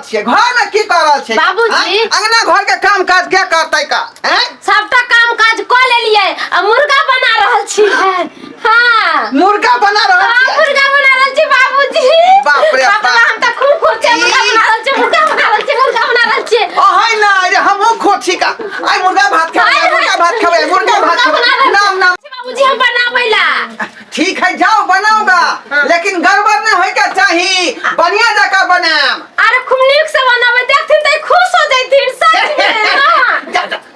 छे घर में की कर रहल छे बाबूजी अंगना घर के काम काज के करतै का हैं सबटा काम काज क लेलिए आ मुर्गा बना रहल छी हां मुर्गा बना रहल छी मुर्गा बना रहल छी बाबूजी बाप रे बाप हम त खूब खुश छी मुर्गा बना रहल छी ओहै ना रे हमहु खोछि का आई मुर्गा भात खाबे नाम नाम बाबूजी हम बनाबैला ठीक है जाओ बनाओगा लेकिन गड़बड़ नहीं होय के चाहिए बढ़िया जगह बनाम अरे खूब नीक से बनाबे देखथिन त खुश हो जैथिन सच में हां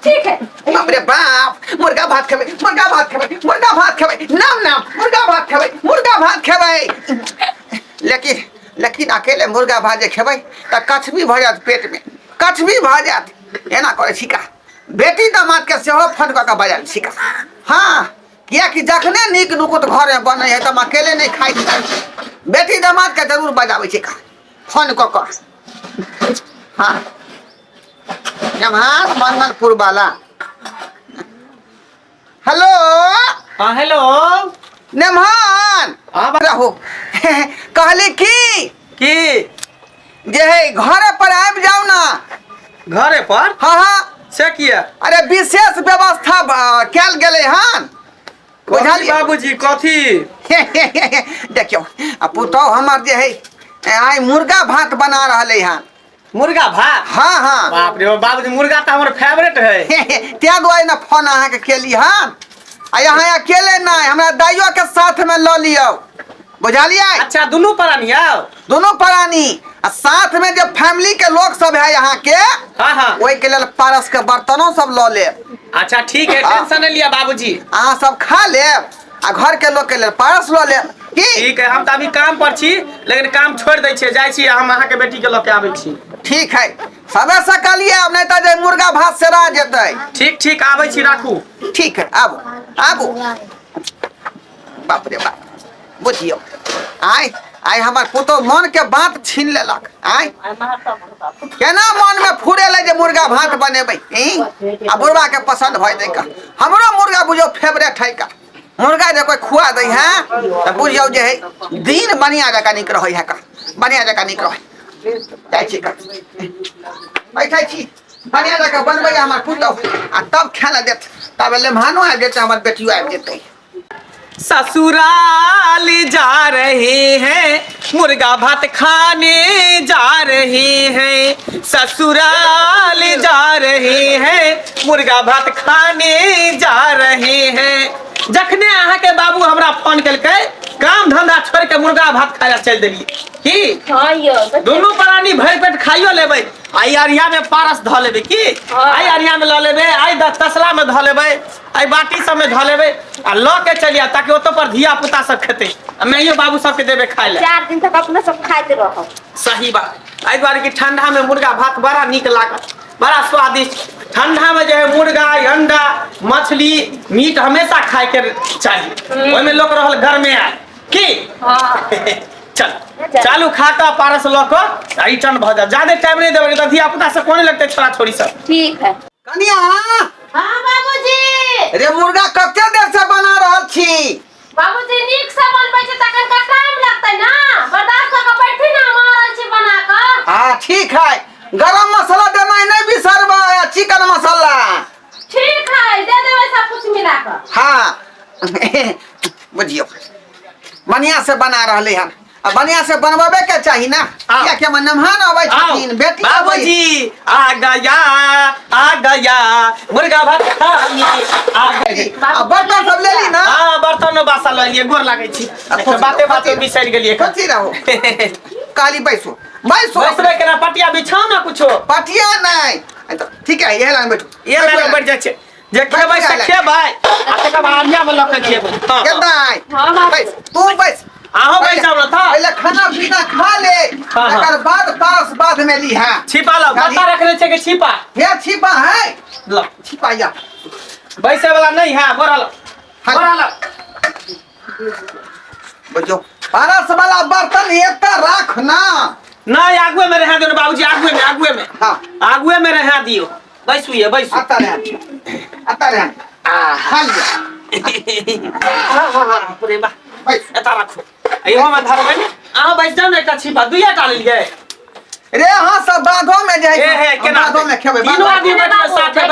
ठीक है बाप रे बाप मुर्गा भात खाबे नाम नाम मुर्गा भात खाबे लेकिन अकेले मुर्गा भात जे खेबै त कछ भी भ जात पेट में कछ भी भ जात एना करे छिका बेटी दामाद के सेहो फन क के बजाल छिका हां किया कि जखने नीक नुकुत घर में बने है त अकेले नहीं खाई बेटी दामाद के जरूर बजाबै छिका फन क के हां जमात मंगलपुर वाला हेलो हाँ हेलो नेमान रहो कहली की जे है घरे पर आबि जाओ ना घरे पर हाँ से किया अरे विशेष व्यवस्था कैल गेले हन बुझलिए बाबूजी कथी देखियो पुतौ हमर जे है आई मुर्गा भात बना रहले हन मुर्गा भात हाँ बाप रे बाबूजी मुर्गा तो हमारा फेवरेट है त्या दुआरे ना फोन अहाँ के केली हन आ यहाँ अकेले ना हमरा दाइयो के साथ में ल लियो बुझलिए अच्छा दोनों प्राणी आओ दोनों प्राणी साथ में जो फैमिली के लोग सब है यहाँ के हाँ वही के लिए पारस के बर्तनों सब ल ले अच्छा ठीक है टेंशन नहीं लिया बाबूजी अहाँ सब खा ले आ घर के लोग के लिए पारस ल ले ठीक है हम तो अभी काम पर छी लेकिन काम छोड़ दै छी जाय छी हम अहाँ के बेटी के लके आबै छी ठीक है सबे सकलिए अब नहीं तो मुर्गा भात से रह जेतै ठीक आबै छी राखू ठीक है आबू बाप रे बाप बुझियो आई हमार पुतो मन के बात छीन लेलक आई केना मन में फुरे ले जे मुर्गा भात बनेबै आ बुढ़वा के पसंद भय दे का हमरो मुर्गा बुझो फेवरेट है का मुर्गा जे कोई खुआ दे है त बुझियो जे है दिन बढ़िया जका निक रहै है का बढ़िया जका निक रहै जाय छी का बैठै छी बढ़िया जका बनबै हमार पुतो आ तब खाना देत तब मेहमानो आ जेतै हमार बेटियो आ जेतै ससुराल जा रहे हैं मुर्गा भात खाने जा रहे हैं ससुराल जा रहे हैं मुर्गा भात खाने जा रहे हैं जखने अहाँ के बाबू हमरा फोन केलकै काम धंधा छोड़ के मुर्गा भात खाया चल देलिए की दोनों प्राणी भर पेट खाइयो लेबै आई अरिया में पारस ध लेबै की आई अरिया में ल लेबै आई तसला में ध लेबै आई बाटी सब में ध लेबै आ ल के चलिया ताकि ओतो पर धिया पुता सब खेते मैयो बाबू सब के देबे खाय ले 4 दिन तक अपना सब खाते रहो सही बात आई द्वारे कि ठंडा में मुर्गा भात बड़ा नीक लागत बड़ा स्वादिष्ट ठंडा में जो है मुर्गा अंडा मछली मीट हमेशा खाए के चाहिए ओइ में लोग रहल घर में आ की चल चालू खाता पारस लको रिटर्न भ जा ज्यादा टाइम नहीं देबे त धिया पुता से कोने लगते छोरा छोरी सब ठीक है कनिया हां बाबूजी रे मुर्गा कते देर से बना रहल छी बाबूजी नीक से बनबै छै तखन का टाइम लगतै ना बर्दाश्त क के बैठी ना हम रहल छी बना क हां ठीक है गरम मसाला देना नहीं बिसरबा चिकन मसाला ठीक है दे देबै सब कुछ मिला के हां बुझियो बढ़िया से बना रहले हन अब बढ़िया से बनवाबे के चाहिए ना क्या क्या मेहमान आवे छथिन बेटी बाबूजी आ गया मुर्गा भात खानी आ गई अब बर्तन सब ले ली ना हां बर्तन में बासा ल लिए गोर लागै छी बाते बिसर गेलिए कथि रहो काली बैसो बैसबे केना पटिया बिछाओ ना कुछो पटिया नहीं ठीक है ये लाइन बैठो ये लाइन बैठ जा छे जे खेबै से खेबै आ तकर बाद आनिया में लके खेबै केदाई हां बैस तू बैस आहो बैठब न था पहले खाना पीना खा ले तकर बाद पास बाद में ली है छिपा लो बता रखने छे के छिपा ये छिपा है लो छिपा या बैसे वाला नहीं है बोरा लो बजो पारस वाला बर्तन एक रख ना नहीं आगुए में रहा दो बाबूजी आगुए में हां आगुए में रहा दियो बैसुए बैसु आता रहे आ हाल हां पूरे बा बैस एता रखो अइहो में धरबै ने अहाँ बैस जाओ ना एकटा छिपा दुइया टा ले लिए रे हाँ सब बाधो में जे ए हे केना बाधो में खेबे तीनों आदमी बैठ साथे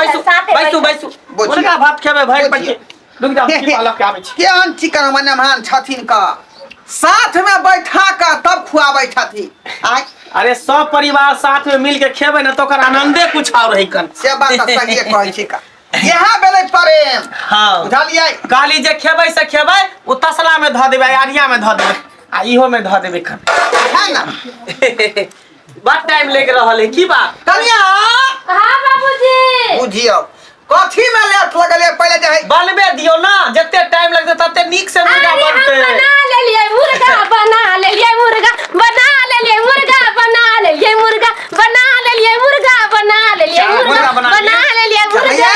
बैसू मुर्गा भात खेबे भाई पर के रुक जा की अलग के आबै छै के अन चिकन मेहमान छथिन का साथ में बैठा का तब खुआबै छथिन आय अरे सब परिवार साथ में मिल के खेबे न तो ओकर आनंदे कुछ और रही कन से बात सही कहै छी का यहाँ बेले प्रेम हां बुझलियै काली जे खेबै से खेबै उ तसला में ध देबै आरिया में ध देबै आ इहो में ध देबै खन है ना बड़ टाइम लग रहल है की बात कनिया हां बाबूजी बुझियो कथी में लेट लगले पहले जे है बनबे दियो ना जते टाइम लगते तते नीक से मुर्गा बनते बना लेलिए मुर्गा बना लेलिए मुर्गा बना लेलिए मुर्गा बना लेलिए मुर्गा बना लेलिए मुर्गा बना लेलिए मुर्गा बना लेलिए मुर्गा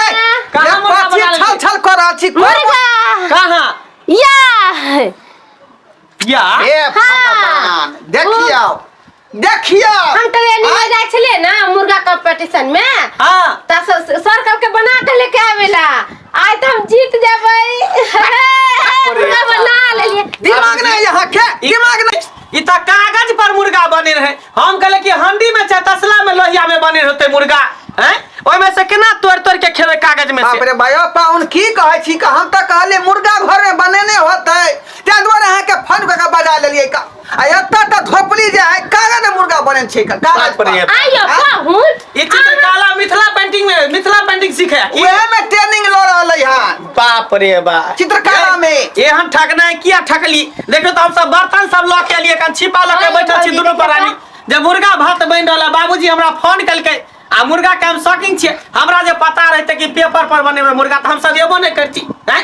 कहां मुर्गा बना छल लेलिए छल कर छी मुर्गा कहां या ए भगवान देखियो देखियो हम ट्रेनिंग में जाय छलिए ना मुर्गा कंपटीशन में हां त सर्कल के बना के लेके आवेला आज तो हम जीत जेबै मुर्गा बना लेलिए दिमाग नहीं यहाँ के दिमाग नहीं ई त कागज पर मुर्गा बने रहे हम कहले कि हंडी में चाहे तसला में लोहिया में बने होते मुर्गा हैं ओय में से केना तोड़ तोड़ के खेबे कागज में से बाप रे भाई पाउन की कहै छी का हम त कहले मुर्गा घर में बनेने होतै ते द्वारा अहाँ के फन के बजा लेलिए का आ एत्ता त धोपली जे है कागज में मुर्गा बने छै का कागज पर आइयो कहूं ई चित्रकला मिथिला पेंटिंग सीखे ओहे में ट्रेनिंग ल रहलै हन बाप रे बा चित्रकला में एहन ठगना है किया ठगली देखो तो हम सब बर्तन सब ल के लिए कन छिपा ल के बैठल छी दुनू प्राणी जब मुर्गा भात बन रहल बाबूजी हमरा फोन कलकै आ मुर्गा के हम शौकीन छियै हमरा जे पता रहते कि पेपर पर बनेबे मुर्गा त हम सब एबो नहीं करती हैं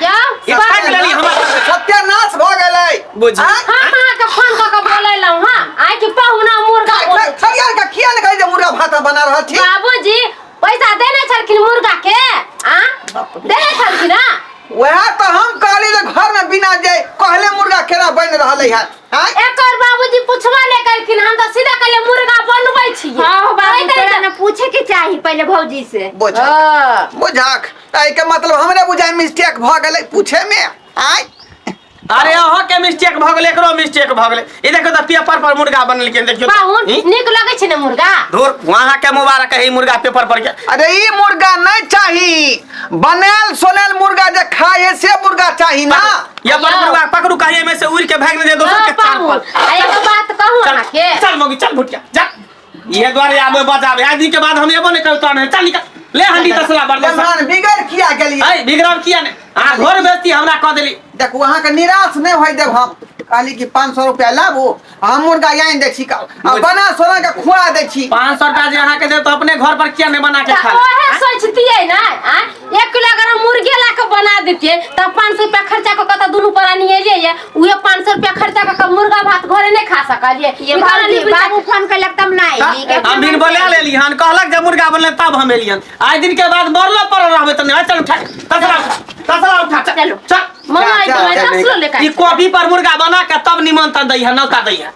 ई ठग लेली हमरा सत्यानाश भ गेलै बुझी हम अहाँ के फोन क के बोलैलौ हां आइ कि पाहुना मुर्गा खरिया के किया ने कहै जे मुर्गा भात बना रहल छी बाबूजी पैसा देने छलखिन मुर्गा के देने छलखिन ना वह तो हम कहली जे घर में बिना जे कहले मुर्गा केना बन रहलै है एकर बाबूजी पूछवा ले करखिन हम तो सीधा कहले मुर्गा बनबै छी हां बाबू तोरा ने पूछे के चाही पहले भौजी से बुझाक ताई के मतलब हमरे बुझाय मिस्टेक भ गेलै पूछे में आय अरे अहाँ के मिस्टेक भ गेलै एकरो मिस्टेक भ गेलै ई देखो त पेपर पर मुर्गा बनल के देखियो पाहुन नीक लगे छै ने मुर्गा धुर वहां के मुबारक है मुर्गा पेपर पर के अरे ई मुर्गा नहीं चाही बनल सोनल मुर्गा जे खाए से मुर्गा चाही ना ये मुर्गा पकड़ू कहिए में से उड़ के भाग न दे दोसर के चार पर एगो बात कहूं ना के चल मोगी चल भुटिया जा ये द्वारे आबे बजाबे आज दिन के बाद हम एबो नहीं करतो नहीं चल निकल ले हंडी तसला बर्दाश्त मेहमान बिगड़ किया गेलिए ए बिगड़ब किया ने आ घर बेचती हमरा कह देली देख वहां के निराश नहीं होई देब हम कहली कि 500 रुपया लाबू हम मुर्गा याइन दे छी का आ बना सोना के खुआ दे छी 500 रुपया जे अहाँ के दे तो अपने घर पर किया नहीं बना के खा ओहे सोचतिए ना 1 किलो अगर हम मुर्गे ला के बना देतिए त 500 रुपया खर्चा क त दुनु परानी एलिए उहे 500 रुपया खर्चा क मुर्गा भात घरे नहीं खा सकलिए ये बाबू फोन कलक तम ना आइली हम दिन बोला लेली हन कहलक जब मुर्गा बनले तब हम एलियन आज दिन के बाद मरलो पर रहबे त नहीं चल उठा तसला उठा चलो चल मम्मा आई तो तसलो लेकर ई कॉपी पर मुर्गा बना के तब निमंत्रण दै है नौता दै है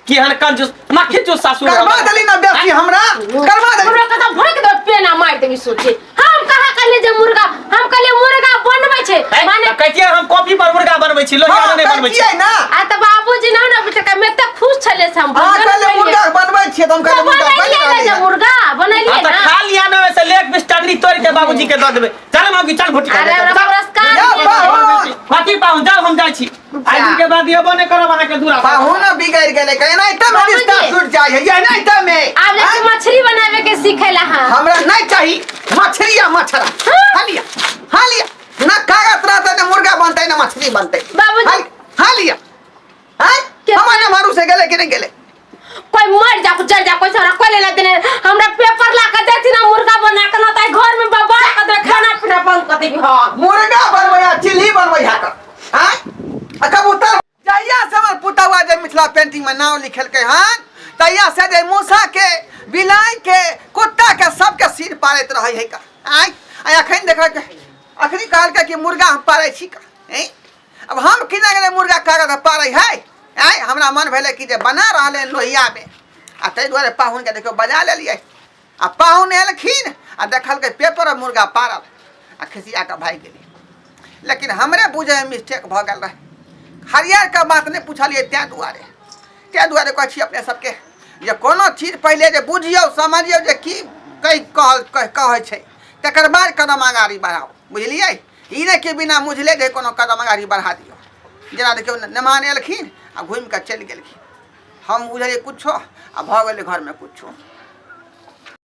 कि हन कंजूस मक्खी जो सासुर करवा देली ना बेसी हमरा करवा देली हमरा कथा भड़क दो पेना मार देबी सोचे हम कहा कहले जे मुर्गा हम कहले मुर्गा बनबै छै माने कहिए हम कॉपी पर मुर्गा बनबै छी लोहिया नहीं बनबै छी ना आ त बाबूजी ना ना बेटा मैं त खुश छले से हम कहले मुर्गा बनबै छी त हम कहले मुर्गा बन बनैलिए मुर्गा बनैलिए त ना खा लिया न वैसे लेग पीस टंगरी तोड़ के बाबूजी के द देबे चल मौगी चल भुटिया अरे हमरा पुरस्कार कथी पाऊं जब हम जाइ छी आज दिन के बाद एबो नहीं करब अहाँ के दूरा पाहुन बिगड़ गेले कहना त रिश्ता टूट जाय है नहीं त में आब ले मछली बनावे के सिखेला हां हमरा नहीं चाहिए मछली या मछरा खा लिया ना कागज रहता ना मुर्गा बनते ना मछली बनते बाबूजी खा लिया हां हमारे मारू से गेले कि नहीं गेले कोई मर जा चल जा कोई सारा कोई ले देने हमरा पेपर ला के देती ना मुर्गा बना के ना ताई घर में बाबा के दे खाना पीना बंद कर देबी हां मुर्गा बनवया चिल्ली बनवया कर हां आ कबूतर जइया से हमर पुतवा जे मिथिला पेंटिंग में नाम लिखल के हन तइया से जे मूसा के बिलाई के कुत्ता के सब के सिर पारत रहै है का आय अखन देख के अखनी कहल के कि मुर्गा हम पारै छी का अब हम किना गेले मुर्गा कागज पारै है आय हमरा मन भेले कि जे बना रहले लोहिया में आ तै दुआरे पाहुन के देखो बजा लेलिए आ पाहुन एलखिन आ देखल के पेपर में मुर्गा पारल आ खिसिया के भाग गेली लेकिन हमरे बुझे मिस्टेक भ गेल रहे हरियर का बात नहीं पूछलिए त्या दुआरे कह छी अपने सबके जे कोनो चीज पहले जे बुझियौ समझियौ जे की कहै छै तकर बाद कदम आगाड़ी बढ़ाओ बुझलियै ई नहि कि बिना बुझले जे कोनो कदम आगाड़ी बढ़ा दियौ जेना देखियौ मेहमान एलखिन आ घुमि कऽ चलि गेलखिन हम बुझलियै कुछो आ भऽ गेलै घरमे कुछो